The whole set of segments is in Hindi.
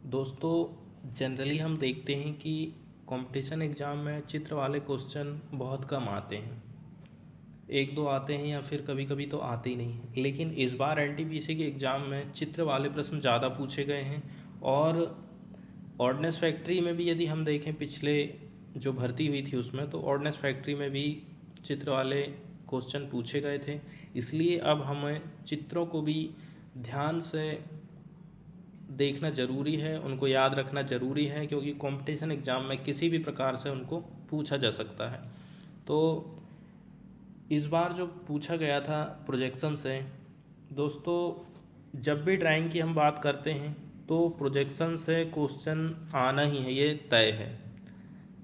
दोस्तों, जनरली हम देखते हैं कि कंपटीशन एग्ज़ाम में चित्र वाले क्वेश्चन बहुत कम आते हैं। एक दो आते हैं या फिर कभी कभी तो आते ही नहीं हैं। लेकिन इस बार एनटीपीसी के एग्ज़ाम में चित्र वाले प्रश्न ज़्यादा पूछे गए हैं। और ऑर्डिनेंस फैक्ट्री में भी यदि हम देखें, पिछले जो भर्ती हुई थी उसमें, तो ऑर्डिनेंस फैक्ट्री में भी चित्र वाले क्वेश्चन पूछे गए थे। इसलिए अब हमें चित्रों को भी ध्यान से देखना ज़रूरी है, उनको याद रखना ज़रूरी है, क्योंकि कंपटीशन एग्ज़ाम में किसी भी प्रकार से उनको पूछा जा सकता है। तो इस बार जो पूछा गया था प्रोजेक्शन से, दोस्तों जब भी ड्राइंग की हम बात करते हैं तो प्रोजेक्शन से क्वेश्चन आना ही है, ये तय है।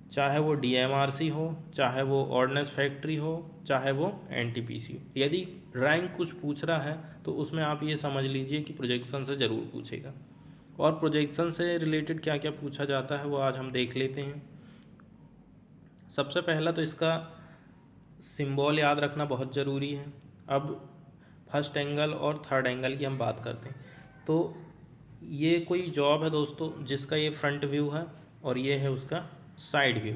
चाहे वो डीएमआरसी हो, चाहे वो ऑर्डिनेंस फैक्ट्री हो, चाहे वो एनटीपीसी हो। यदि ड्राइंग कुछ पूछ रहा है तो उसमें आप ये समझ लीजिए कि प्रोजेक्शन से ज़रूर पूछेगा। और प्रोजेक्शन से रिलेटेड क्या क्या पूछा जाता है वो आज हम देख लेते हैं। सबसे पहला तो इसका सिंबल याद रखना बहुत ज़रूरी है। अब फर्स्ट एंगल और थर्ड एंगल की हम बात करते हैं। तो ये कोई जॉब है दोस्तों जिसका ये फ्रंट व्यू है और ये है उसका साइड व्यू।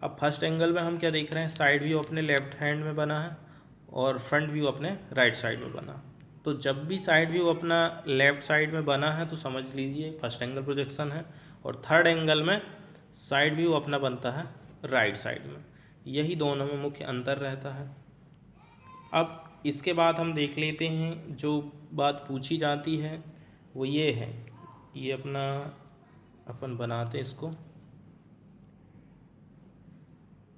अब फर्स्ट एंगल में हम क्या देख रहे हैं, साइड व्यू अपने लेफ्ट हैंड में बना है और फ्रंट व्यू अपने राइट साइड में बना। तो जब भी साइड व्यू अपना लेफ्ट साइड में बना है तो समझ लीजिए फर्स्ट एंगल प्रोजेक्शन है। और थर्ड एंगल में साइड व्यू अपना बनता है राइट साइड में। यही दोनों में मुख्य अंतर रहता है। अब इसके बाद हम देख लेते हैं, जो बात पूछी जाती है वो ये है, ये अपना अपन बनाते इसको,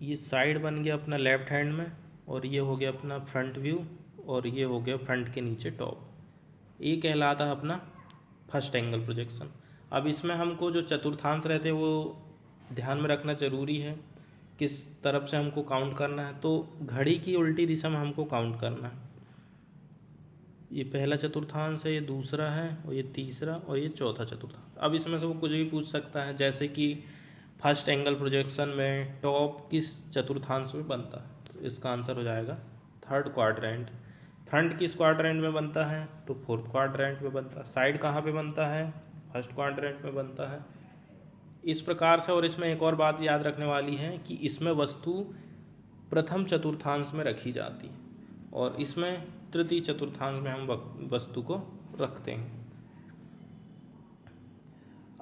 ये साइड बन गया अपना लेफ्ट हैंड में, और ये हो गया अपना फ्रंट व्यू, और ये हो गया फ्रंट के नीचे टॉप। ये कहलाता है अपना फर्स्ट एंगल प्रोजेक्शन। अब इसमें हमको जो चतुर्थांश रहते हैं वो ध्यान में रखना ज़रूरी है, किस तरफ से हमको काउंट करना है। तो घड़ी की उल्टी दिशा में हमको काउंट करना है। ये पहला चतुर्थांश है, ये दूसरा है, और ये तीसरा, और ये चौथा चतुर्थांश। अब इसमें से वो कुछ भी पूछ सकता है, जैसे कि फर्स्ट एंगल प्रोजेक्शन में टॉप किस चतुर्थांश में बनता है, तो इसका आंसर हो जाएगा थर्ड क्वाड्रेंट। फ्रंट किस क्वाड्रेंट में बनता है, तो फोर्थ क्वाड्रेंट में बनता है। साइड कहाँ पे बनता है, फर्स्ट क्वाड्रेंट में बनता है। इस प्रकार से। और इसमें एक और बात याद रखने वाली है कि इसमें वस्तु प्रथम चतुर्थांश में रखी जाती है और इसमें तृतीय चतुर्थांश में हम वस्तु को रखते हैं।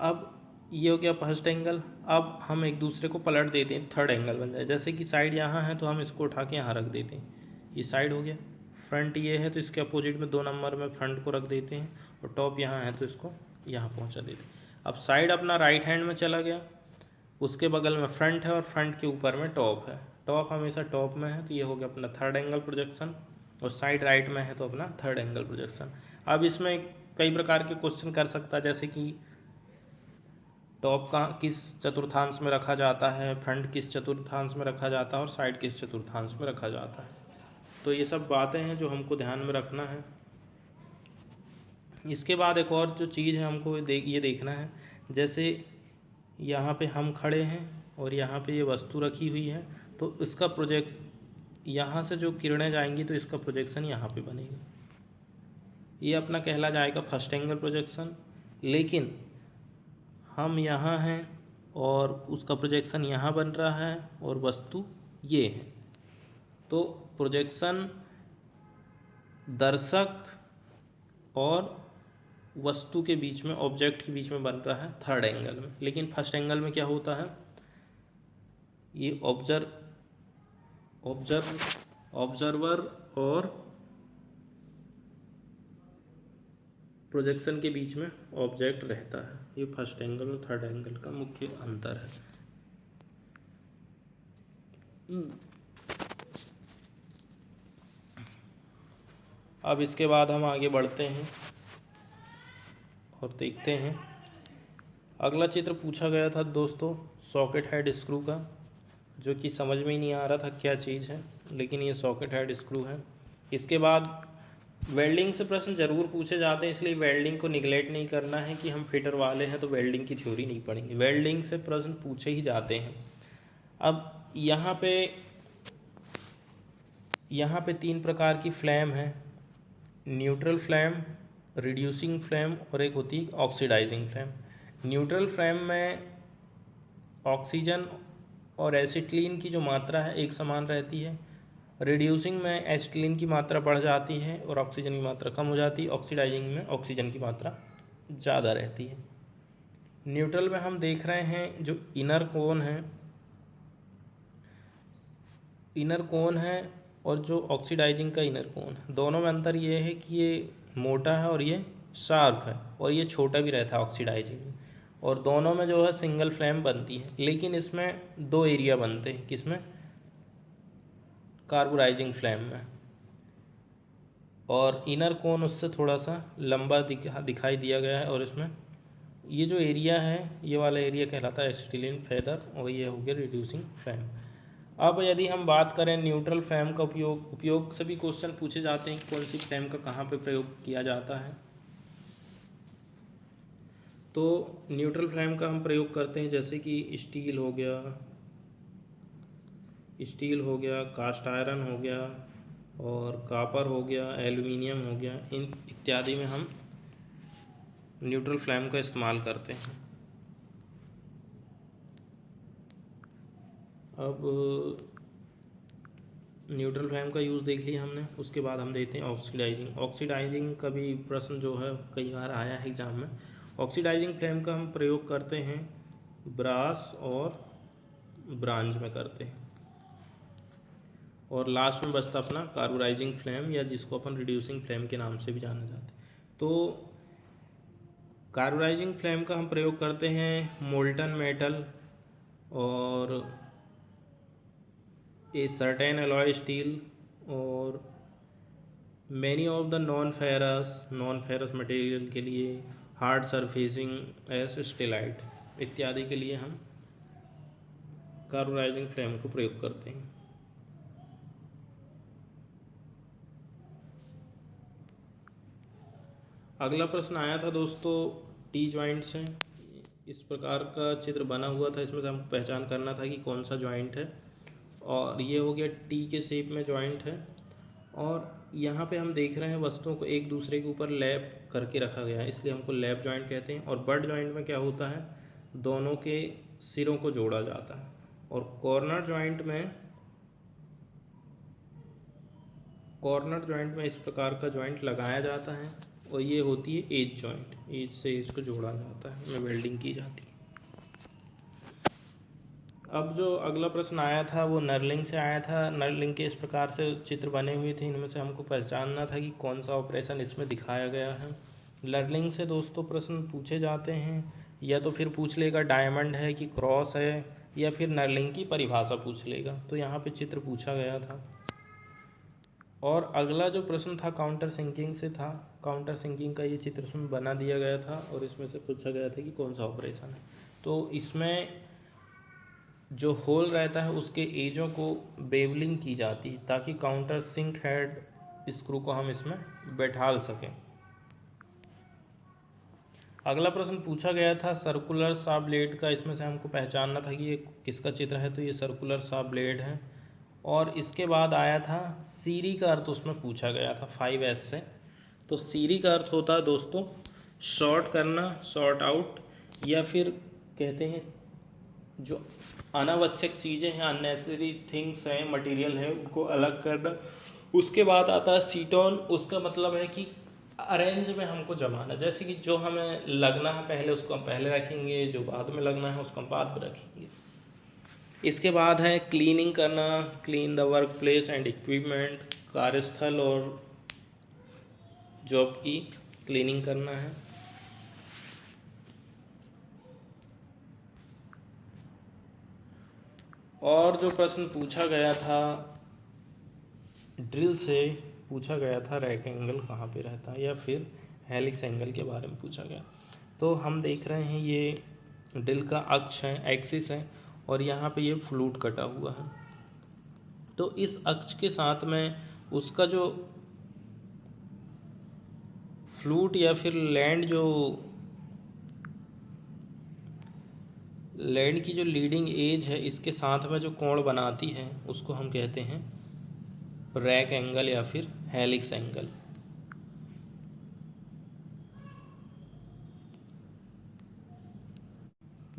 अब ये हो गया फर्स्ट एंगल। अब हम एक दूसरे को पलट देते हैं, थर्ड एंगल बन जाए। जैसे कि साइड यहाँ है तो हम इसको उठा के यहाँ रख देते हैं, ये साइड हो गया। फ्रंट ये है तो इसके अपोजिट में 2 नंबर में फ्रंट को रख देते हैं, और टॉप यहाँ है तो इसको यहाँ पहुँचा देते हैं। अब साइड अपना राइट हैंड में चला गया, उसके बगल में फ्रंट है और फ्रंट के ऊपर में टॉप है। टॉप हमेशा टॉप में है तो ये हो गया अपना थर्ड एंगल प्रोजेक्शन, और साइड राइट में है तो अपना थर्ड एंगल प्रोजेक्शन। अब इसमें कई प्रकार के क्वेश्चन कर सकता है, जैसे कि टॉप का किस चतुर्थांश में रखा जाता है, फ्रंट किस चतुर्थांश में रखा जाता है, और साइड किस चतुर्थांश में रखा जाता है। तो ये सब बातें हैं जो हमको ध्यान में रखना है। इसके बाद एक और जो चीज़ है हमको ये देखना है, जैसे यहाँ पे हम खड़े हैं और यहाँ पे ये वस्तु रखी हुई है, तो इसका प्रोजेक्ट यहाँ से जो किरणें जाएंगी तो इसका प्रोजेक्शन यहाँ पे बनेगा। ये अपना कहला जाएगा फर्स्ट एंगल प्रोजेक्शन। लेकिन हम यहाँ हैं और उसका प्रोजेक्शन यहाँ बन रहा है और वस्तु ये है, तो प्रोजेक्शन दर्शक और वस्तु के बीच में, ऑब्जेक्ट के बीच में बन रहा है थर्ड एंगल में। लेकिन फर्स्ट एंगल में क्या होता है, ये ऑब्जर्वर और प्रोजेक्शन के बीच में ऑब्जेक्ट रहता है। ये फर्स्ट एंगल और थर्ड एंगल का मुख्य अंतर है। अब इसके बाद हम आगे बढ़ते हैं और देखते हैं। अगला चित्र पूछा गया था दोस्तों सॉकेट हेड स्क्रू का, जो कि समझ में ही नहीं आ रहा था क्या चीज़ है, लेकिन ये सॉकेट हेड स्क्रू है। इसके बाद वेल्डिंग से प्रश्न ज़रूर पूछे जाते हैं, इसलिए वेल्डिंग को निगलेक्ट नहीं करना है कि हम फिटर वाले हैं तो वेल्डिंग की थ्योरी नहीं पढ़ेंगे। वेल्डिंग से प्रश्न पूछे ही जाते हैं। अब यहाँ पे 3 प्रकार की फ्लेम है, न्यूट्रल फ्लेम, रिड्यूसिंग फ्लेम और एक होती है ऑक्सीडाइजिंग फ्लेम। न्यूट्रल फ्लेम में ऑक्सीजन और एसिटिलीन की जो मात्रा है एक समान रहती है। रिड्यूसिंग में एसिटिलीन की मात्रा बढ़ जाती है और ऑक्सीजन की मात्रा कम हो जाती है। ऑक्सीडाइजिंग में ऑक्सीजन की मात्रा ज़्यादा रहती है। न्यूट्रल में हम देख रहे हैं जो इनर कोन है और जो ऑक्सीडाइजिंग का इनर कोन है, दोनों में अंतर ये है कि ये मोटा है और ये शार्प है, और ये छोटा भी रहता है ऑक्सीडाइजिंग में, और दोनों में जो है सिंगल फ्लेम बनती है। लेकिन इसमें दो एरिया बनते हैं, किसमें? कार्बोराइजिंग फ्लेम में। और इनर कोन उससे थोड़ा सा लंबा दिखाई दिया गया है, और इसमें ये जो एरिया है, ये वाला एरिया कहलाता है एसिटिलीन फेदर, और ये हो गया रिड्यूसिंग फ्लेम। अब यदि हम बात करें न्यूट्रल फ्लेम का उपयोग सभी क्वेश्चन पूछे जाते हैं, कौन सी फ्लेम का कहाँ पे प्रयोग किया जाता है। तो न्यूट्रल फ्लेम का हम प्रयोग करते हैं जैसे कि स्टील हो गया, कास्ट आयरन हो गया, और कॉपर हो गया, एल्युमिनियम हो गया, इन इत्यादि में हम न्यूट्रल फ्लेम का इस्तेमाल करते हैं। अब न्यूट्रल फ्लेम का यूज़ देख लिया हमने, उसके बाद हम देखते हैं ऑक्सीडाइजिंग का भी प्रश्न जो है कई बार आया है एग्जाम में। ऑक्सीडाइजिंग फ्लेम का हम प्रयोग करते हैं ब्रास और ब्रांज में करते हैं, और लास्ट में बचता अपना कार्बोराइजिंग फ्लेम, या जिसको अपन रिड्यूसिंग फ्लेम के नाम से भी जाना जाता है। तो कार्बोराइजिंग फ्लेम का हम प्रयोग करते हैं मोल्टन मेटल और ए सर्टेन एलॉय स्टील और many of the non ferrous material के लिए, हार्ड सरफेसिंग एस स्टेलाइट इत्यादि के लिए हम कार्बोराइजिंग फ्लेम को प्रयोग करते हैं। अगला प्रश्न आया था दोस्तों टी जॉइंट से। इस प्रकार का चित्र बना हुआ था, इसमें से हमको पहचान करना था कि कौन सा जॉइंट है, और ये हो गया टी के शेप में जॉइंट है, और यहाँ पे हम देख रहे हैं वस्तुओं को एक दूसरे के ऊपर लैप करके रखा गया है, इसलिए हमको लैप जॉइंट कहते हैं। और बट जॉइंट में क्या होता है, दोनों के सिरों को जोड़ा जाता है। और कॉर्नर जॉइंट में इस प्रकार का जॉइंट लगाया जाता है, और ये होती है एज जॉइंट, एज से इसको जोड़ा जाता है, में वेल्डिंग की जाती है। अब जो अगला प्रश्न आया था वो नर्लिंग से आया था। नर्लिंग के इस प्रकार से चित्र बने हुए थे, इनमें से हमको पहचानना था कि कौन सा ऑपरेशन इसमें दिखाया गया है। नर्लिंग से दोस्तों प्रश्न पूछे जाते हैं, या तो फिर पूछ लेगा डायमंड है कि क्रॉस है, या फिर नर्लिंग की परिभाषा पूछ लेगा। तो यहाँ पे चित्र पूछा गया था। और अगला जो प्रश्न था काउंटर सिंकिंग से था। काउंटर सिंकिंग का ये चित्र इसमें बना दिया गया था, और इसमें से पूछा गया था कि कौन सा ऑपरेशन है। तो इसमें जो होल रहता है उसके एजों को बेवलिंग की जाती है, ताकि काउंटर सिंक हेड स्क्रू को हम इसमें बैठाल सकें। अगला प्रश्न पूछा गया था सर्कुलर सा ब्लेड का। इसमें से हमको पहचानना था कि ये किसका चित्र है, तो ये सर्कुलर सा ब्लेड है। और इसके बाद आया था सीरी का अर्थ, उसमें पूछा गया था 5S से। तो सीरी का अर्थ होता है दोस्तों शॉर्ट करना, शॉर्ट आउट, या फिर कहते हैं जो अनावश्यक चीज़ें हैं, अननेसेसरी थिंग्स हैं, मटेरियल है, उनको अलग करना। उसके बाद आता है सीटोन, उसका मतलब है कि अरेंज में हमको जमाना, जैसे कि जो हमें लगना है पहले उसको हम पहले रखेंगे, जो बाद में लगना है उसको हम बाद में रखेंगे। इसके बाद है क्लीनिंग करना, clean the work place and equipment, कार्यस्थल और जॉब की क्लीनिंग करना है। और जो प्रश्न पूछा गया था ड्रिल से, पूछा गया था रैक एंगल कहाँ पे रहता है, या फिर हेलिक्स एंगल के बारे में पूछा गया। तो हम देख रहे हैं ये ड्रिल का अक्ष है, एक्सिस है, और यहाँ पे ये फ्लूट कटा हुआ है। तो इस अक्ष के साथ में उसका जो फ्लूट या फिर लैंड की जो लीडिंग एज है, इसके साथ में जो कोण बनाती है उसको हम कहते हैं रैक एंगल या फिर हेलिक्स एंगल।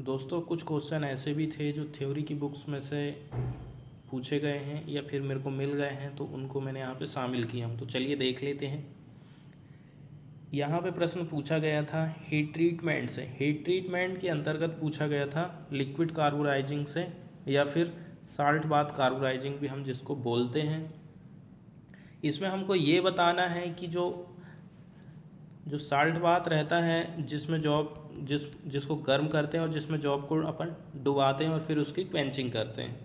दोस्तों कुछ क्वेश्चन ऐसे भी थे जो थ्योरी की बुक्स में से पूछे गए हैं या फिर मेरे को मिल गए हैं, तो उनको मैंने यहाँ पे शामिल किया हूँ। तो चलिए देख लेते हैं। यहाँ पे प्रश्न पूछा गया था हीट ट्रीटमेंट से। हीट ट्रीटमेंट के अंतर्गत पूछा गया था लिक्विड कार्बोराइजिंग से या फिर साल्ट बाथ कार्बोराइजिंग भी हम जिसको बोलते हैं। इसमें हमको ये बताना है कि जो साल्ट बाथ रहता है जिसमें जिसको गर्म करते हैं और जिसमें जॉब को अपन डुबाते हैं और फिर उसकी क्वेंचिंग करते हैं,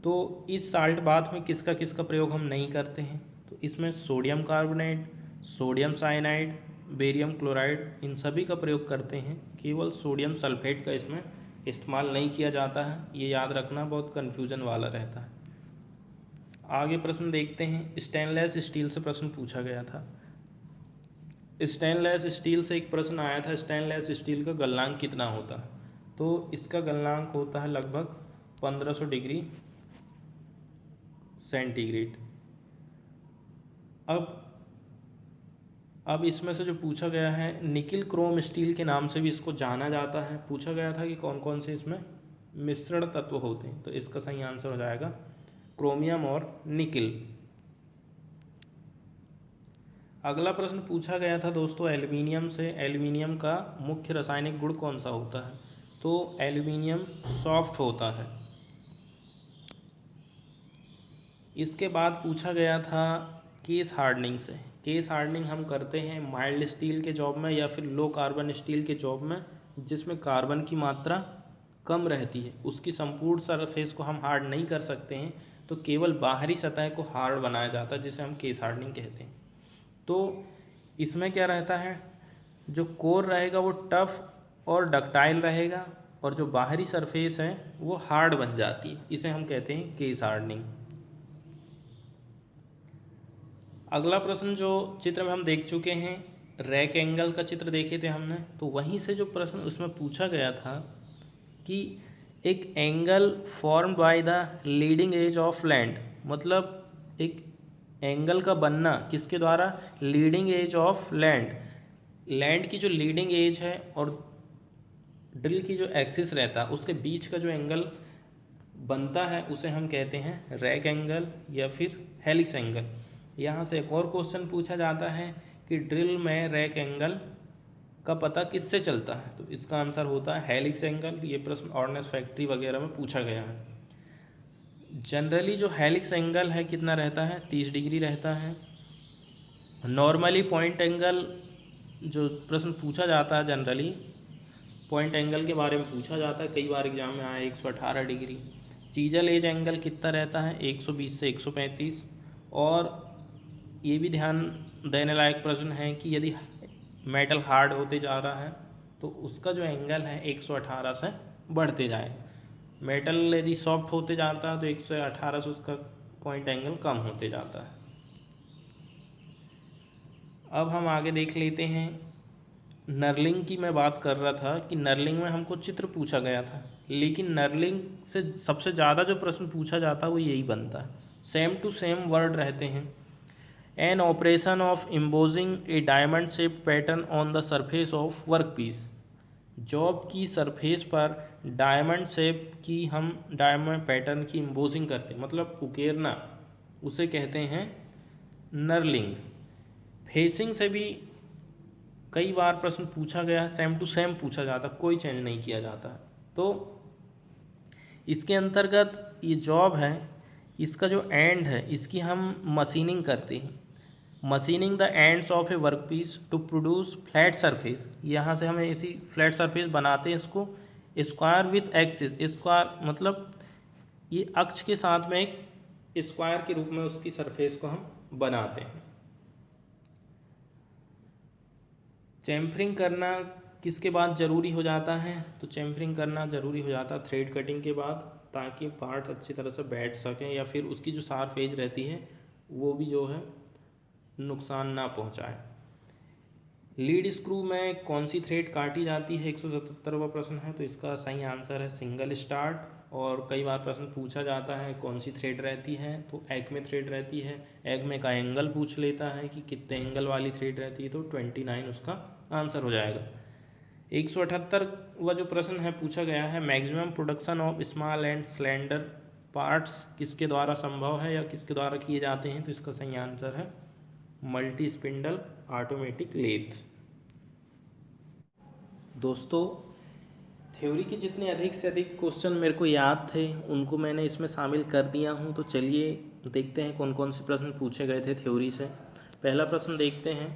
तो इस साल्ट बाथ में किसका किसका प्रयोग हम नहीं करते हैं। तो इसमें sodium carbonate, sodium cyanide, barium chloride, इन सभी का प्रयोग करते हैं। केवल सोडियम सल्फेट का इसमें इस्तेमाल नहीं किया जाता है। ये याद रखना, बहुत कन्फ्यूजन वाला रहता है। आगे प्रश्न देखते हैं। स्टेनलेस स्टील से प्रश्न पूछा गया था। स्टेनलेस स्टील से एक प्रश्न आया था, स्टेनलेस स्टील का गलनांक कितना होता है। तो इसका गलनांक होता है लगभग 1500 डिग्री सेंटीग्रेड। अब इसमें से जो पूछा गया है, निकिल क्रोम स्टील के नाम से भी इसको जाना जाता है। पूछा गया था कि कौन कौन से इसमें मिश्रण तत्व होते हैं, तो इसका सही आंसर हो जाएगा क्रोमियम और निकिल। अगला प्रश्न पूछा गया था दोस्तों एल्युमिनियम से। एल्युमिनियम का मुख्य रासायनिक गुण कौन सा होता है। तो एल्युमिनियम सॉफ्ट होता है। इसके बाद पूछा गया था केस हार्डनिंग से। केस हार्डनिंग हम करते हैं माइल्ड स्टील के जॉब में या फिर लो कार्बन स्टील के जॉब में, जिसमें कार्बन की मात्रा कम रहती है। उसकी संपूर्ण सरफेस को हम हार्ड नहीं कर सकते हैं, तो केवल बाहरी सतह को हार्ड बनाया जाता है, जिसे हम केस हार्डनिंग कहते हैं। तो इसमें क्या रहता है, जो कोर रहेगा वो टफ और डक्टाइल रहेगा और जो बाहरी सरफेस है वो हार्ड बन जाती है। इसे हम कहते हैं केस हार्डनिंग। अगला प्रश्न जो चित्र में हम देख चुके हैं, रैक एंगल का चित्र देखे थे हमने, तो वहीं से जो प्रश्न उसमें पूछा गया था कि एक angle formed by the leading edge of land, मतलब एक एंगल का बनना किसके द्वारा, लीडिंग एज ऑफ लैंड की जो लीडिंग एज है और ड्रिल की जो एक्सिस रहता है उसके बीच का जो एंगल बनता है उसे हम कहते हैं रैक एंगल या फिर हेलिक्स एंगल। यहाँ से एक और क्वेश्चन पूछा जाता है कि ड्रिल में रैक एंगल का पता किससे चलता है, तो इसका आंसर होता है हेलिक्स एंगल। ये प्रश्न ऑर्डिनेंस फैक्ट्री वगैरह में पूछा गया है। जनरली जो हेलिक्स एंगल है कितना रहता है, 30 डिग्री रहता है। नॉर्मली पॉइंट एंगल जो प्रश्न पूछा जाता है, जनरली पॉइंट एंगल के बारे में पूछा जाता है, कई बार एग्जाम में आया 118 डिग्री। चीजल एज एंगल कितना रहता है, 120 से 135। और ये भी ध्यान देने लायक प्रश्न है कि यदि मेटल हार्ड होते जा रहा है तो उसका जो एंगल है 118 से बढ़ते जाए। मेटल यदि सॉफ्ट होते जाता है तो 118 से उसका पॉइंट एंगल कम होते जाता है। अब हम आगे देख लेते हैं। नर्लिंग की मैं बात कर रहा था कि नर्लिंग में हमको चित्र पूछा गया था, लेकिन नर्लिंग से सबसे ज़्यादा जो प्रश्न पूछा जाता है वो यही बनता है। सेम टू सेम वर्ड रहते हैं। An operation of embossing a diamond shape pattern on the surface of work piece. Job की सरफेस पर डायमंड शेप की हम डायमंड पैटर्न की इम्बोजिंग करते हैं, मतलब उकेरना, उसे कहते हैं नर्लिंग। फेसिंग से भी कई बार प्रश्न पूछा गया, सेम टू सेम पूछा जाता, कोई चेंज नहीं किया जाता। तो इसके अंतर्गत ये जॉब है, इसका जो एंड है इसकी हम मशीनिंग करते हैं। Machining the ends of a work piece to produce flat surface. यहाँ से हम ऐसी फ्लैट सरफेस बनाते हैं, इसको स्क्वायर विथ एक्सिस। स्क्वायर मतलब ये अक्ष के साथ में एक स्क्वायर के रूप में उसकी सरफेस को हम बनाते हैं। चैम्फरिंग करना किसके बाद ज़रूरी हो जाता है, तो चैम्फरिंग करना ज़रूरी हो जाता है थ्रेड कटिंग के बाद, ताकि पार्ट अच्छी तरह से बैठ सकें या फिर उसकी जो शार्प एज रहती है वो भी जो है नुकसान ना पहुंचाए। लीड स्क्रू में कौन सी थ्रेड काटी जाती है, 177वां प्रश्न है, तो इसका सही आंसर है सिंगल स्टार्ट। और कई बार प्रश्न पूछा जाता है कौन सी थ्रेड रहती है, तो एक्मे थ्रेड रहती है। एक्मे का एंगल पूछ लेता है कि कितने एंगल वाली थ्रेड रहती है, तो 29 उसका आंसर हो जाएगा। 178वां जो प्रश्न है पूछा गया है, maximum production of small and slender parts किसके द्वारा संभव है या किसके द्वारा किए जाते हैं? तो इसका सही आंसर है मल्टी स्पिंडल ऑटोमेटिक लेथ। दोस्तों, थ्योरी के जितने अधिक से अधिक क्वेश्चन मेरे को याद थे उनको मैंने इसमें शामिल कर दिया हूँ। तो चलिए देखते हैं कौन कौन से प्रश्न पूछे गए थे थ्योरी से। पहला प्रश्न देखते हैं।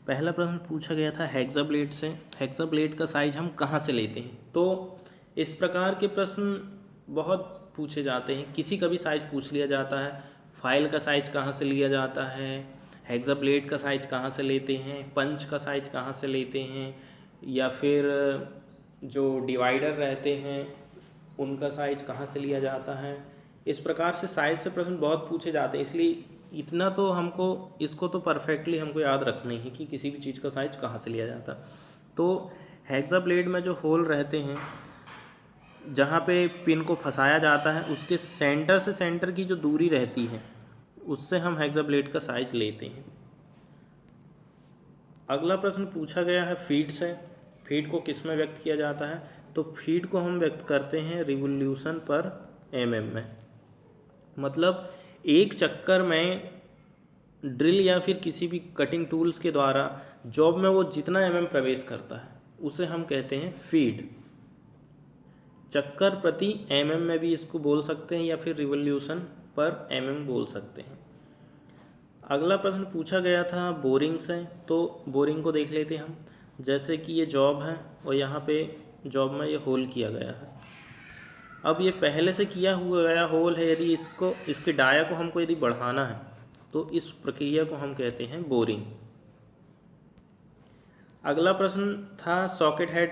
पहला प्रश्न पूछा गया था हेक्साब्लेड से, हेक्साब्लेड का साइज हम कहाँ से लेते हैं? तो इस प्रकार के प्रश्न बहुत पूछे जाते हैं, किसी का भी साइज पूछ लिया जाता है। फाइल का साइज कहाँ से लिया जाता है, हेक्साब्लेड का साइज कहाँ से लेते हैं, पंच का साइज कहाँ से लेते हैं, या फिर जो डिवाइडर रहते हैं उनका साइज कहाँ से लिया जाता है। इस प्रकार से साइज से प्रश्न बहुत पूछे जाते हैं, इसलिए इतना तो हमको इसको तो परफेक्टली हमको याद रखना ही है कि किसी भी चीज़ का साइज कहाँ से लिया जाता है। तो हेक्साब्लेड में जो होल रहते हैं जहाँ पे पिन को फंसाया जाता है उसके सेंटर से सेंटर की जो दूरी रहती है उससे हम हेक्साब्लेड का साइज लेते हैं। अगला प्रश्न पूछा गया है फीट से। फीट को किस में व्यक्त किया जाता है? तो फीट को हम व्यक्त करते हैं रिवोल्यूशन पर mm में। मतलब एक चक्कर में ड्रिल या फिर किसी भी कटिंग टूल्स के द्वारा जॉब में वो जितना mm प्रवेश करता है उसे हम कहते हैं फीड। चक्कर प्रति mm में भी इसको बोल सकते हैं या फिर रिवोल्यूशन पर mm बोल सकते हैं। अगला प्रश्न पूछा गया था बोरिंग से। तो बोरिंग को देख लेते हैं हम। जैसे कि ये जॉब है और यहाँ पे जॉब में ये होल किया गया है। अब ये पहले से किया हुआ गया होल है, यदि इसको इसके डाया को हमको यदि बढ़ाना है तो इस प्रक्रिया को हम कहते हैं बोरिंग। अगला प्रश्न था सॉकेट हेड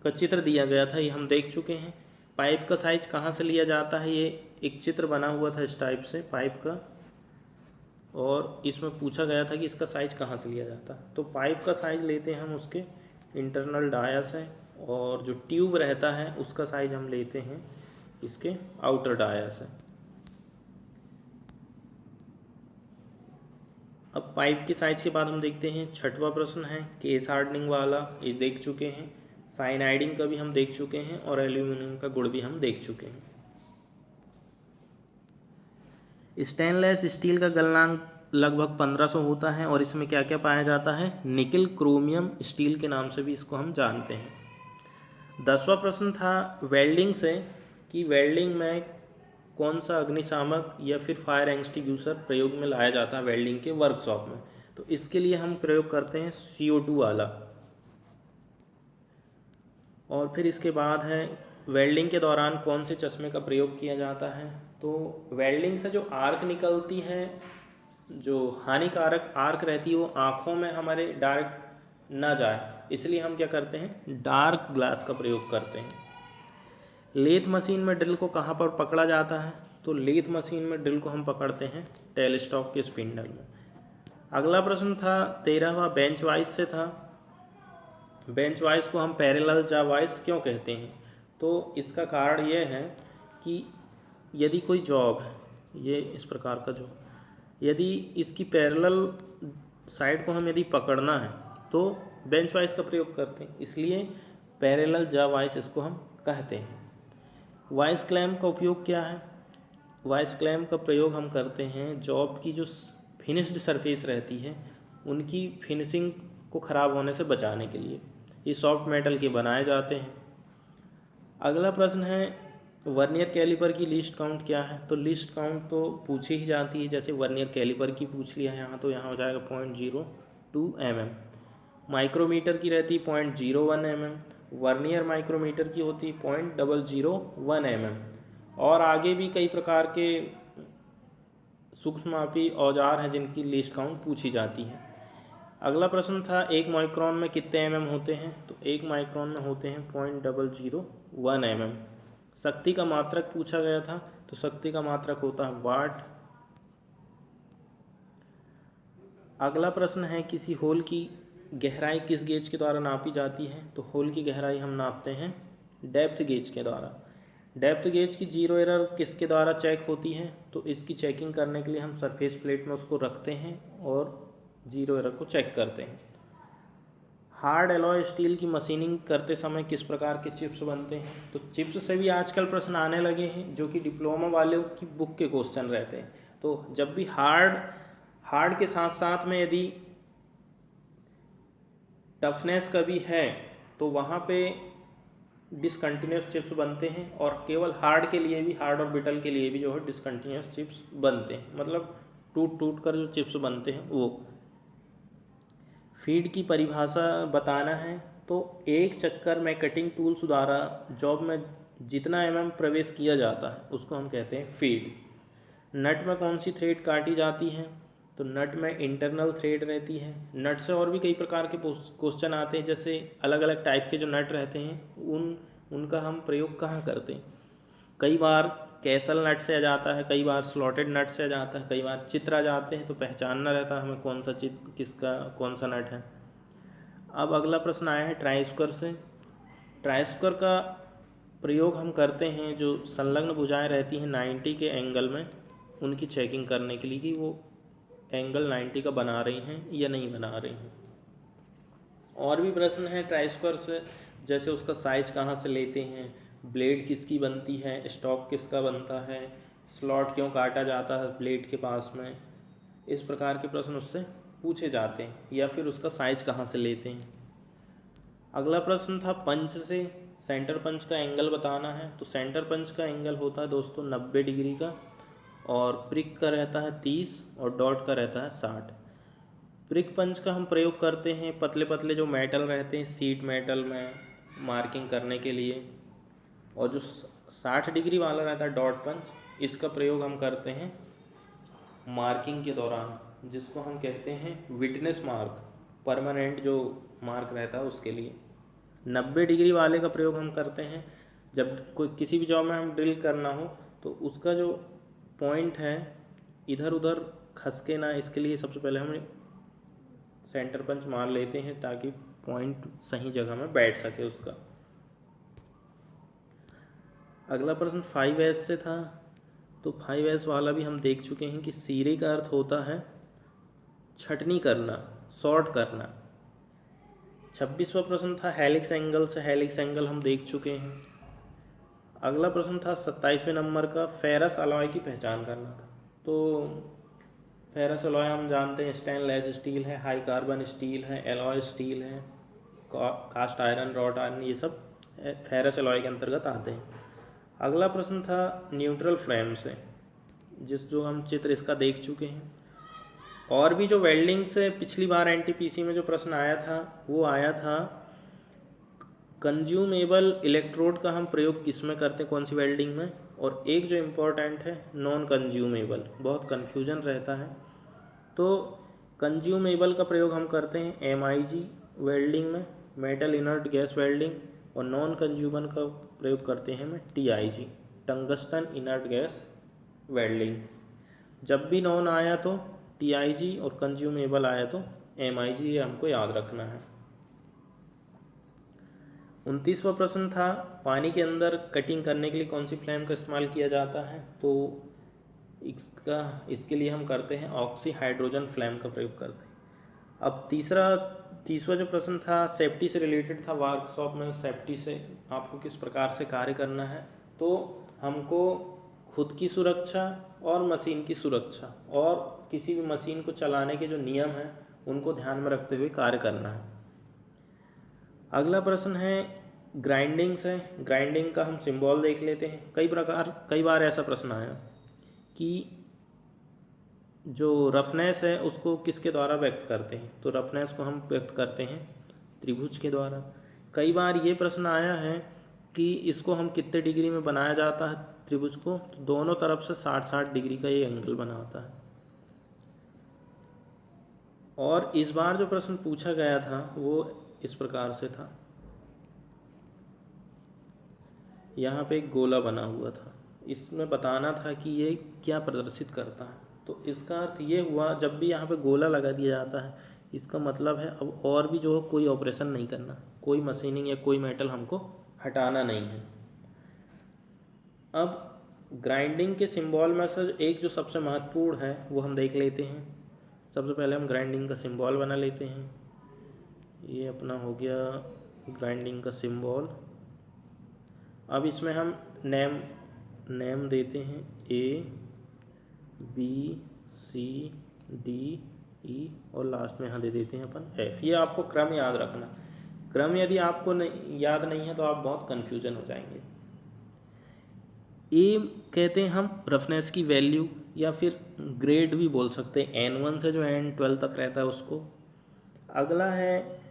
का चित्र दिया गया था, ये हम देख चुके हैं। पाइप का साइज कहाँ से लिया जाता है? ये एक चित्र बना हुआ था इस टाइप से पाइप का, और इसमें पूछा गया था कि इसका साइज कहाँ से लिया जाता है। तो पाइप का साइज लेते हैं हम उसके इंटरनल डाया से, और जो ट्यूब रहता है उसका साइज हम लेते हैं इसके आउटर डाया से। अब पाइप के साइज के बाद हम देखते हैं छठवां प्रश्न है केस हार्डनिंग वाला, ये देख चुके हैं। साइनाइडिंग का भी हम देख चुके हैं और एल्यूमिनियम का गुण भी हम देख चुके हैं। स्टेनलेस स्टील का गलनांक लगभग 1500 होता है और इसमें क्या क्या पाया जाता है? निकिल क्रोमियम स्टील के नाम से भी इसको हम जानते हैं। 10वां प्रश्न था वेल्डिंग से कि वेल्डिंग में कौन सा अग्निशामक या फिर फायर एक्सटिंग्विशर प्रयोग में लाया जाता है वेल्डिंग के वर्कशॉप में? तो इसके लिए हम प्रयोग करते हैं CO2 वाला। और फिर इसके बाद है वेल्डिंग के दौरान कौन से चश्मे का प्रयोग किया जाता है? तो वेल्डिंग से जो आर्क निकलती है, जो हानिकारक आर्क रहती है, वो आँखों में हमारे डायरेक्ट ना जाए, इसलिए हम क्या करते हैं डार्क ग्लास का प्रयोग करते हैं। लेथ मशीन में ड्रिल को कहाँ पर पकड़ा जाता है? तो लेथ मशीन में ड्रिल को हम पकड़ते हैं टेल स्टॉक के स्पिंडल में। अगला प्रश्न था 13वां बेंच वाइज से था। बेंच वाइज को हम पैरेलल जा वाइज क्यों कहते हैं? तो इसका कारण ये है कि यदि कोई जॉब है, ये इस प्रकार का जॉब, यदि इसकी पैरेलल साइड को हम यदि पकड़ना है तो बेंच वाइज का प्रयोग करते हैं, इसलिए पैरेलल जा वाइज इसको हम कहते हैं। वाइज क्लैम्प का उपयोग क्या है? वाइज क्लैम्प का प्रयोग हम करते हैं जॉब की जो फिनिश्ड सरफेस रहती है उनकी फिनिशिंग को ख़राब होने से बचाने के लिए। ये सॉफ्ट मेटल के बनाए जाते हैं। अगला प्रश्न है वर्नियर कैलिपर की लिस्ट काउंट क्या है? तो लिस्ट काउंट तो पूछी ही जाती है, जैसे वर्नियर कैलिपर की पूछ लिया है यहाँ, तो यहाँ हो जाएगा 0.02 mm। माइक्रोमीटर की रहती 0.01 mm। वर्नियर माइक्रोमीटर की होती 0.001 mm। और आगे भी कई प्रकार के सूक्ष्ममापी औजार हैं जिनकी लिस्ट काउंट पूछी जाती है। अगला प्रश्न था 1 माइक्रोन में कितने mm होते हैं? तो 1 माइक्रोन में होते हैं 0.001 mm। शक्ति का मात्रक पूछा गया था, तो शक्ति का मात्रक होता है वाट। अगला प्रश्न है किसी होल की गहराई किस गेज के द्वारा नापी जाती है? तो होल की गहराई हम नापते हैं डेप्थ गेज के द्वारा। डेप्थ गेज की जीरो एरर किसके द्वारा चेक होती है? तो इसकी चेकिंग करने के लिए हम सरफेस प्लेट में उसको रखते हैं और जीरो एरर को चेक करते हैं। हार्ड एलॉय स्टील की मशीनिंग करते समय किस प्रकार के चिप्स बनते हैं? तो चिप्स से भी आजकल प्रश्न आने लगे हैं, जो कि डिप्लोमा वालों की बुक के क्वेश्चन रहते हैं। तो जब भी हार्ड के साथ साथ में यदि टफनेस का भी है तो वहाँ पे डिसकंटिन्यूस चिप्स बनते हैं, और केवल हार्ड के लिए भी, हार्ड और ब्रिटल के लिए भी जो है डिसकंटिन्यूस चिप्स बनते हैं, मतलब टूट टूट कर जो चिप्स बनते हैं वो। फीड की परिभाषा बताना है तो एक चक्कर में कटिंग टूल्स द्वारा जॉब में जितना प्रवेश किया जाता है उसको हम कहते हैं फीड। नट में कौन सी थ्रेड काटी जाती है? तो नट में इंटरनल थ्रेड रहती है। नट से और भी कई प्रकार के क्वेश्चन आते हैं, जैसे अलग अलग टाइप के जो नट रहते हैं उनका हम प्रयोग कहाँ करते हैं? कई बार कैसल नट से आ जाता है, कई बार स्लॉटेड नट से आ जाता है, कई बार चित्र आ जाते हैं, तो पहचानना रहता है हमें कौन सा चित्र किसका कौन सा नट है। अब अगला प्रश्न आया है ट्राई स्क्वायर से। ट्राई स्क्वायर का प्रयोग हम करते हैं जो संलग्न भुजाएं रहती हैं 90 के एंगल में, उनकी चेकिंग करने के लिए कि वो एंगल 90 का बना रही हैं या नहीं बना रही हैं। और भी प्रश्न है ट्राई स्क्वायर से, जैसे उसका साइज कहाँ से लेते हैं, ब्लेड किसकी बनती है, स्टॉक किसका बनता है, स्लॉट क्यों काटा जाता है ब्लेड के पास में, इस प्रकार के प्रश्न उससे पूछे जाते हैं, या फिर उसका साइज कहाँ से लेते हैं। अगला प्रश्न था पंच से, सेंटर पंच का एंगल बताना है। तो सेंटर पंच का एंगल होता है दोस्तों 90 डिग्री का, और प्रिक का रहता है 30 और डॉट का रहता है 60। प्रिक पंच का हम प्रयोग करते हैं पतले पतले जो मेटल रहते हैं सीट मेटल में मार्किंग करने के लिए, और जो 60 डिग्री वाला रहता है डॉट पंच, इसका प्रयोग हम करते हैं मार्किंग के दौरान, जिसको हम कहते हैं विटनेस मार्क, परमानेंट जो मार्क रहता है उसके लिए। 90 डिग्री वाले का प्रयोग हम करते हैं जब कोई किसी भी जॉब में हम ड्रिल करना हो तो उसका जो पॉइंट है इधर उधर खसके ना, इसके लिए सबसे पहले हम सेंटर पंच मार लेते हैं ताकि पॉइंट सही जगह में बैठ सके उसका। अगला प्रश्न 5S से था। तो 5S वाला भी हम देख चुके हैं कि सीरे का अर्थ होता है छटनी करना, शॉर्ट करना। 26वां प्रश्न था हेलिक्स एंगल से, हेलिक्स एंगल हम देख चुके हैं। अगला प्रश्न था 27वें नंबर का, फेरस अलॉय की पहचान करना था। तो फेरस अलॉय हम जानते हैं स्टेनलेस स्टील है, हाई कार्बन स्टील है, एलॉय स्टील है, कास्ट आयरन, रॉट आयरन, ये सब फेरस अलॉय के अंतर्गत आते हैं। अगला प्रश्न था न्यूट्रल फ्लेम से, जो हम चित्र इसका देख चुके हैं। और भी जो वेल्डिंग से पिछली बार एनटीपीसी में जो प्रश्न आया था वो आया था कंज्यूमेबल इलेक्ट्रोड का हम प्रयोग किस में करते हैं, कौन सी वेल्डिंग में, और एक जो इम्पोर्टेंट है नॉन कंज्यूमेबल, बहुत कन्फ्यूजन रहता है। तो कंज्यूमेबल का प्रयोग हम करते हैं MIG वेल्डिंग में, मेटल इनर्ट गैस वेल्डिंग, और नॉन कंज्यूमेबल का प्रयोग करते हैं हम TIG, tungsten inert gas welding. जब भी नॉन आया तो TIG और कंज्यूमेबल आया तो MIG, ये हमको याद रखना है। 29वां प्रश्न था पानी के अंदर कटिंग करने के लिए कौन सी फ्लेम का इस्तेमाल किया जाता है। तो इसके लिए हम करते हैं ऑक्सी हाइड्रोजन फ्लेम का प्रयोग करते हैं। अब तीसरा जो प्रश्न था सेफ्टी से रिलेटेड था, वर्कशॉप में सेफ्टी से आपको किस प्रकार से कार्य करना है। तो हमको खुद की सुरक्षा और मशीन की सुरक्षा और किसी भी मशीन को चलाने के जो नियम हैं उनको ध्यान में रखते हुए कार्य करना है। अगला प्रश्न है ग्राइंडिंग से, ग्राइंडिंग का हम सिंबल देख लेते हैं। कई बार ऐसा प्रश्न आया कि जो रफनेस है उसको किसके द्वारा व्यक्त करते हैं। तो रफनेस को हम व्यक्त करते हैं त्रिभुज के द्वारा। कई बार ये प्रश्न आया है कि इसको हम कितने डिग्री में बनाया जाता है त्रिभुज को। तो दोनों तरफ से 60-60 डिग्री का ये एंगल बना होता है। और इस बार जो प्रश्न पूछा गया था वो इस प्रकार से था, यहाँ पे एक गोला बना हुआ था, इसमें बताना था कि ये क्या प्रदर्शित करता है। तो इसका अर्थ ये हुआ जब भी यहाँ पे गोला लगा दिया जाता है इसका मतलब है अब और भी जो कोई ऑपरेशन नहीं करना, कोई मशीनिंग या कोई मेटल हमको हटाना नहीं है। अब ग्राइंडिंग के सिंबल में से एक जो सबसे महत्वपूर्ण है वो हम देख लेते हैं। सबसे पहले हम ग्राइंडिंग का सिंबल बना लेते हैं। ये अपना हो गया ग्राइंडिंग का सिंबल। अब इसमें हम नेम देते हैं ABCDE और लास्ट में यहाँ दे देते हैं अपन F। ये आपको क्रम याद रखना। क्रम यदि आपको याद नहीं है तो आप बहुत कन्फ्यूजन हो जाएंगे। ए कहते हैं हम रफनेस की वैल्यू या फिर ग्रेड भी बोल सकते हैं, N1 से जो N12 तक रहता है उसको। अगला है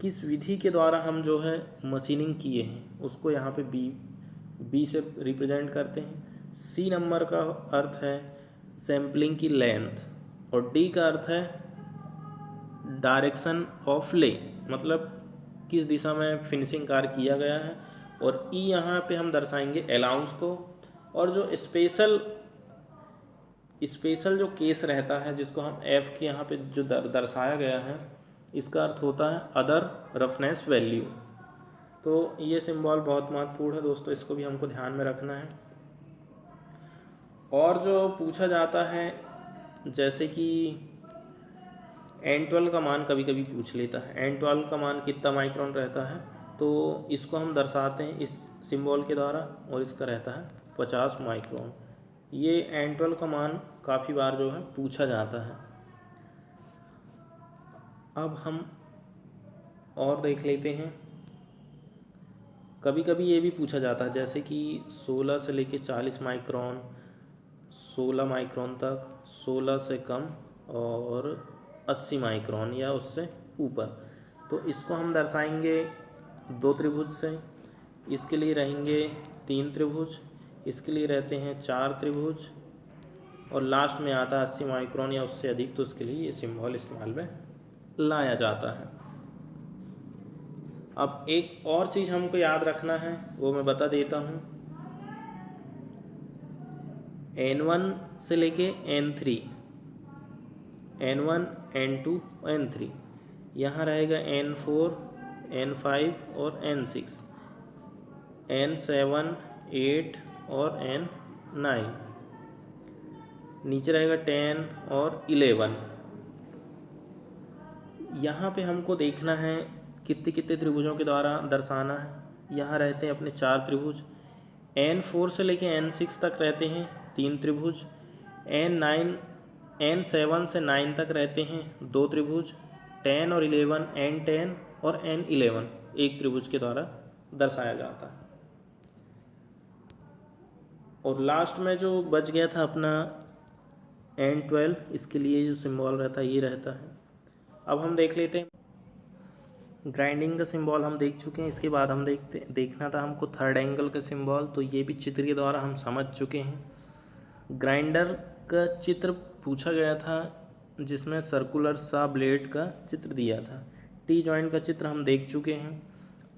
किस विधि के द्वारा हम जो है मशीनिंग किए हैं, उसको यहाँ पे बी से रिप्रेजेंट करते हैं। सी नंबर का अर्थ है सैम्पलिंग की लेंथ और डी का अर्थ है डायरेक्शन ऑफ ले, मतलब किस दिशा में फिनिशिंग कार्य किया गया है। और ई यहाँ पे हम दर्शाएंगे अलाउंस को। और जो स्पेशल जो केस रहता है जिसको हम एफ के यहाँ पे जो दर्शाया गया है, इसका अर्थ होता है अदर रफनेस वैल्यू। तो ये सिंबल बहुत महत्वपूर्ण है दोस्तों, इसको भी हमको ध्यान में रखना है। और जो पूछा जाता है जैसे कि N12 का मान कभी कभी पूछ लेता है, N12 का मान कितना माइक्रोन रहता है, तो इसको हम दर्शाते हैं इस सिंबल के द्वारा और इसका रहता है 50 माइक्रोन। ये N12 का मान काफ़ी बार जो है पूछा जाता है। अब हम और देख लेते हैं, कभी कभी ये भी पूछा जाता है जैसे कि 16 से लेके 40 माइक्रोन, 16 माइक्रोन तक, 16 से कम और 80 माइक्रोन या उससे ऊपर। तो इसको हम दर्शाएंगे 2 त्रिभुज से। इसके लिए रहेंगे 3 त्रिभुज, इसके लिए रहते हैं 4 त्रिभुज और लास्ट में आता है 80 माइक्रोन या उससे अधिक, तो उसके लिए ये सिंबल इस्तेमाल में लाया जाता है। अब एक और चीज़ हमको याद रखना है, वो मैं बता देता हूँ। N1 से लेके N3, N1, N2, N3, यहाँ रहेगा N4, N5 और N6, N7, 8 और N9, नीचे रहेगा 10 और 11। यहाँ पे हमको देखना है कितने कितने त्रिभुजों के द्वारा दर्शाना है। यहाँ रहते हैं अपने 4 त्रिभुज, N4 से लेके N6 तक रहते हैं 3 त्रिभुज, N7 से 9 तक रहते हैं 2 त्रिभुज, 10 और 11, N10 और N11 एक त्रिभुज के द्वारा दर्शाया जाता है। और लास्ट में जो बच गया था अपना N12, इसके लिए जो सिंबल रहता है ये रहता है। अब हम देख लेते हैं, ग्राइंडिंग का सिंबल हम देख चुके हैं। इसके बाद हम देखना था हमको थर्ड एंगल का सिंबल, तो ये भी चित्र के द्वारा हम समझ चुके हैं। ग्राइंडर का चित्र पूछा गया था जिसमें सर्कुलर सा ब्लेड का चित्र दिया था। टी जॉइंट का चित्र हम देख चुके हैं।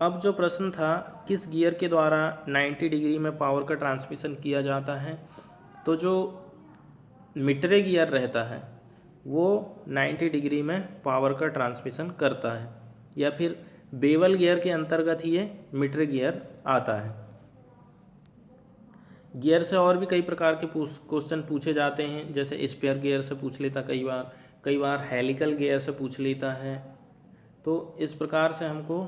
अब जो प्रश्न था किस गियर के द्वारा 90 डिग्री में पावर का ट्रांसमिशन किया जाता है, तो जो मीटरे गियर रहता है वो 90 डिग्री में पावर का ट्रांसमिशन करता है, या फिर बेवल गियर के अंतर्गत ही ये मीटर गियर आता है। गियर से और भी कई प्रकार के क्वेश्चन पूछे जाते हैं, जैसे स्पेयर गियर से पूछ लेता कई बार हेलिकल गियर से पूछ लेता है। तो इस प्रकार से हमको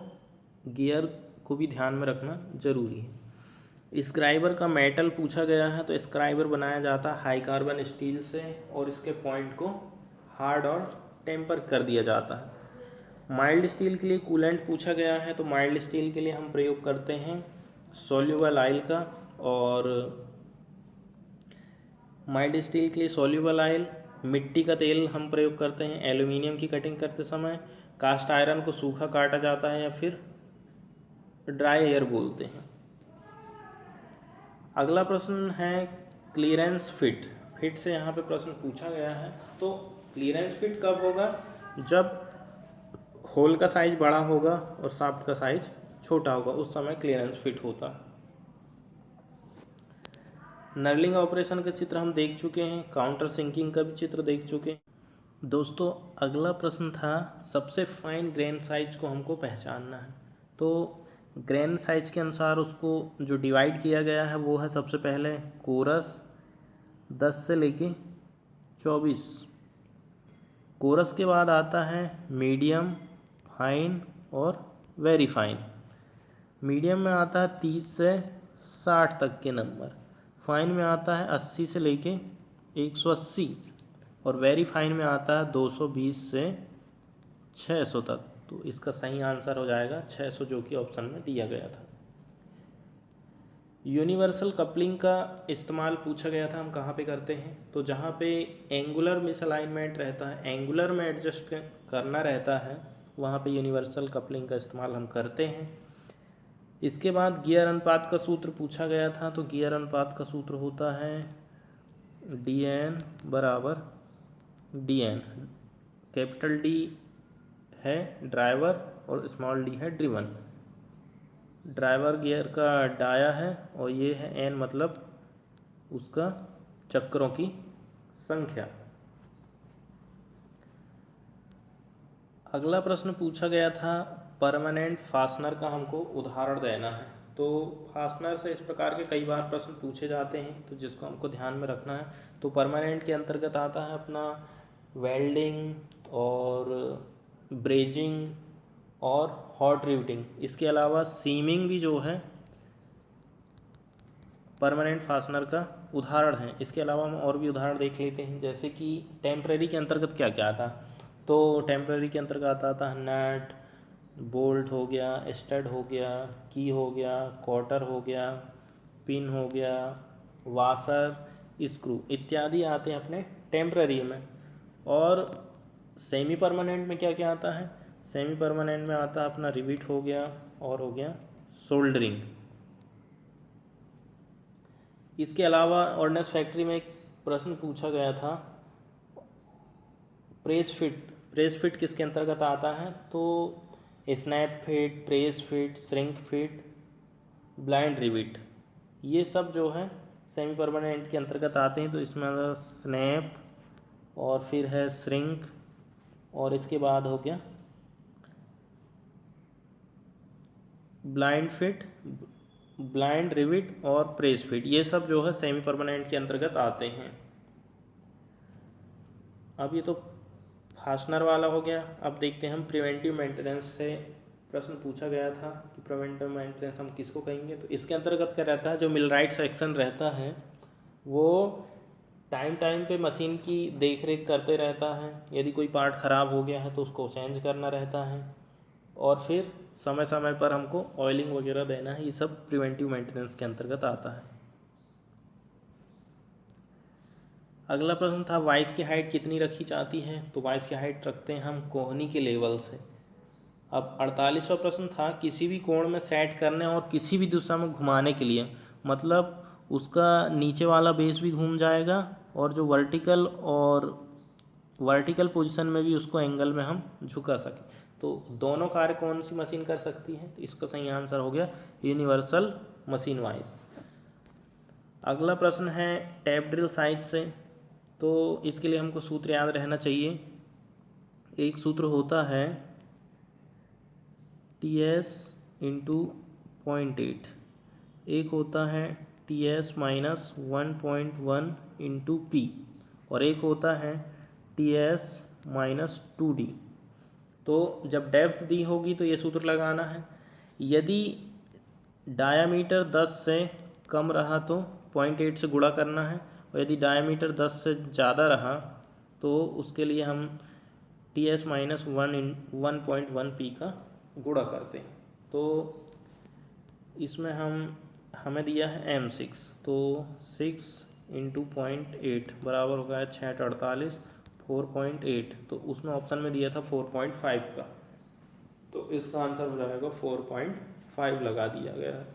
गियर को भी ध्यान में रखना जरूरी है। स्क्राइबर का मेटल पूछा गया है, तो स्क्राइबर बनाया जाता है हाई कार्बन स्टील से और इसके पॉइंट को हार्ड और टेम्पर कर दिया जाता है। माइल्ड स्टील के लिए कूलेंट पूछा गया है, तो माइल्ड स्टील के लिए हम प्रयोग करते हैं सोल्यूबल ऑयल का। और माइल्ड स्टील के लिए सोल्यूबल ऑयल, मिट्टी का तेल हम प्रयोग करते हैं एल्यूमिनियम की कटिंग करते समय। कास्ट आयरन को सूखा काटा जाता है या फिर ड्राई एयर बोलते हैं। अगला प्रश्न है क्लीयरेंस फिट से यहाँ पे प्रश्न पूछा गया है। तो क्लीयरेंस फिट कब होगा, जब होल का साइज बड़ा होगा और शाफ्ट का साइज छोटा होगा, उस समय क्लीयरेंस फिट होता है। नर्लिंग ऑपरेशन का चित्र हम देख चुके हैं, काउंटर सिंकिंग का भी चित्र देख चुके हैं। दोस्तों अगला प्रश्न था सबसे फाइन ग्रेन साइज को हमको पहचानना है। तो ग्रेन साइज के अनुसार उसको जो डिवाइड किया गया है वो है सबसे पहले कोरस 10 से लेके 24, कोरस के बाद आता है मीडियम, फाइन और वेरी फाइन। मीडियम में आता है 30 से 60 तक के नंबर, फाइन में आता है 80 से लेके 180 और वेरी फाइन में आता है 220 से 600 तक। तो इसका सही आंसर हो जाएगा 600, जो कि ऑप्शन में दिया गया था। यूनिवर्सल कपलिंग का इस्तेमाल पूछा गया था, हम कहाँ पे करते हैं, तो जहाँ पे एंगुलर मिसअलाइनमेंट रहता है, एंगुलर में एडजस्ट करना रहता है, वहाँ पे यूनिवर्सल कपलिंग का इस्तेमाल हम करते हैं। इसके बाद गियर अनुपात का सूत्र पूछा गया था, तो गियर अनुपात का सूत्र होता है dn बराबर dn। कैपिटल D है ड्राइवर और स्मॉल d है ड्रिवन। ड्राइवर गियर का डाया है और ये है n, मतलब उसका चक्रों की संख्या। अगला प्रश्न पूछा गया था परमानेंट फास्टनर का, हमको उदाहरण देना है। तो फास्टनर से इस प्रकार के कई बार प्रश्न पूछे जाते हैं, तो जिसको हमको ध्यान में रखना है। तो परमानेंट के अंतर्गत आता है अपना वेल्डिंग और ब्रेजिंग और हॉट रिवेटिंग। इसके अलावा सीमिंग भी जो है परमानेंट फास्टनर का उदाहरण है। इसके अलावा हम और भी उदाहरण देख लेते हैं, जैसे कि टेम्परेरी के अंतर्गत क्या क्या आता। तो टेम्परेरी के अंतर्गत आता है नट, बोल्ट हो गया, स्टड हो गया, की हो गया, क्वार्टर हो गया, पिन हो गया, वाशर, स्क्रू इत्यादि आते हैं अपने टेम्परेरी में। और सेमी परमानेंट में क्या क्या आता है, सेमी परमानेंट में आता है अपना रिविट हो गया और हो गया सोल्डरिंग। इसके अलावा ऑर्डिनेंस फैक्ट्री में एक प्रश्न पूछा गया था प्रेस फिट। प्रेस फिट किसके अंतर्गत आता है, तो snap fit, press fit, shrink fit, blind rivet, ये सब जो है सेमी परमानेंट के अंतर्गत आते हैं। तो इसमें स्नैप और फिर है श्रिंक और इसके बाद हो गया ब्लाइंड फिट, ब्लाइंड रिविट और प्रेस फिट, ये सब जो है सेमी परमानेंट के अंतर्गत आते हैं। अब ये तो फास्टनर वाला हो गया। अब देखते हैं हम प्रिवेंटिव मेंटेनेंस से प्रश्न पूछा गया था कि प्रिवेंटिव मेंटेनेंस हम किसको कहेंगे। तो इसके अंतर्गत क्या रहता है, जो मिलराइट सेक्शन रहता है वो टाइम टाइम पे मशीन की देख रेख करते रहता है। यदि कोई पार्ट ख़राब हो गया है तो उसको चेंज करना रहता है और फिर समय समय पर हमको ऑयलिंग वगैरह देना है। ये सब प्रिवेंटिव मेंटेनेंस के अंतर्गत आता है। अगला प्रश्न था वाइस की हाइट कितनी रखी जाती है। तो वाइस की हाइट रखते हैं हम कोहनी के लेवल से। अब 48वां प्रश्न था किसी भी कोण में सेट करने और किसी भी दिशा में घुमाने के लिए, मतलब उसका नीचे वाला बेस भी घूम जाएगा और जो वर्टिकल पोजीशन में भी उसको एंगल में हम झुका सकें। तो दोनों कार्य कौन सी मशीन कर सकती है, तो इसका सही आंसर हो गया यूनिवर्सल मशीन वाइस। अगला प्रश्न है टैप ड्रिल साइज से। तो इसके लिए हमको सूत्र याद रहना चाहिए। एक सूत्र होता है TS इंटू 0.8, एक होता है TS माइनस 1.1 इंटू P और एक होता है TS माइनस 2D। तो जब डेप्थ दी होगी तो ये सूत्र लगाना है। यदि डायामीटर 10 से कम रहा तो 0.8 से गुणा करना है और यदि डायामीटर 10 से ज़्यादा रहा तो उसके लिए हम TS माइनस 1.1P का गुणा करते हैं। तो इसमें हमें दिया है M6, तो 6 इंटू 0.8 बराबर हो गया 6×48 4.8। तो उसमें ऑप्शन में दिया था 4.5 का, तो इसका आंसर हो जाएगा 4.5 लगा दिया गया है।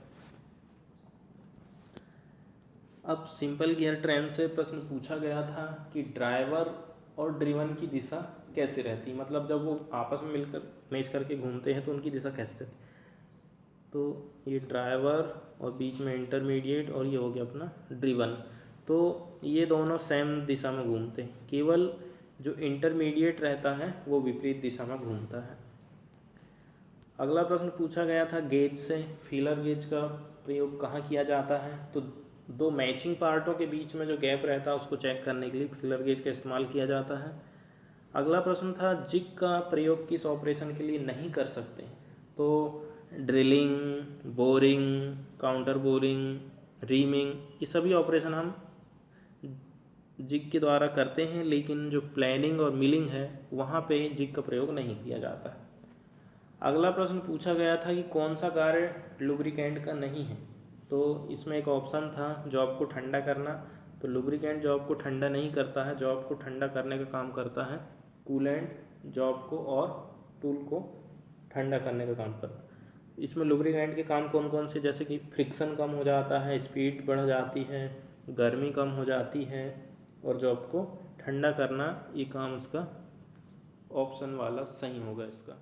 अब सिंपल गियर ट्रेन से प्रश्न पूछा गया था कि ड्राइवर और ड्रिवन की दिशा कैसे रहती, मतलब जब वो आपस में मिलकर मैच करके घूमते हैं तो उनकी दिशा कैसे रहती। तो ये ड्राइवर और बीच में इंटरमीडिएट और ये हो गया अपना ड्रिवन, तो ये दोनों सेम दिशा में घूमते हैं, केवल जो इंटरमीडिएट रहता है वो विपरीत दिशा में घूमता है। अगला प्रश्न पूछा गया था गेज से। फीलर गेज का प्रयोग कहाँ किया जाता है, तो दो मैचिंग पार्टों के बीच में जो गैप रहता है उसको चेक करने के लिए फीलर गेज का इस्तेमाल किया जाता है। अगला प्रश्न था जिग का प्रयोग किस ऑपरेशन के लिए नहीं कर सकते, तो drilling, boring, counter boring, reaming, ये सभी ऑपरेशन हम जिग के द्वारा करते हैं, लेकिन जो प्लानिंग और मिलिंग है वहाँ पे जिग का प्रयोग नहीं किया जाता है। अगला प्रश्न पूछा गया था कि कौन सा कार्य लुब्रिकेंट का नहीं है, तो इसमें एक ऑप्शन था जॉब को ठंडा करना, तो लुब्रिकेंट जॉब को ठंडा नहीं करता है, जॉब को ठंडा करने का काम करता है कूलेंट, जॉब को और टूल को ठंडा करने का काम करता है। इसमें लुब्रिकेंट के काम कौन कौन से, जैसे कि फ्रिक्शन कम हो जाता है, स्पीड बढ़ जाती है, गर्मी कम हो जाती है, और जॉब को ठंडा करना, ये काम इसका ऑप्शन वाला सही होगा इसका।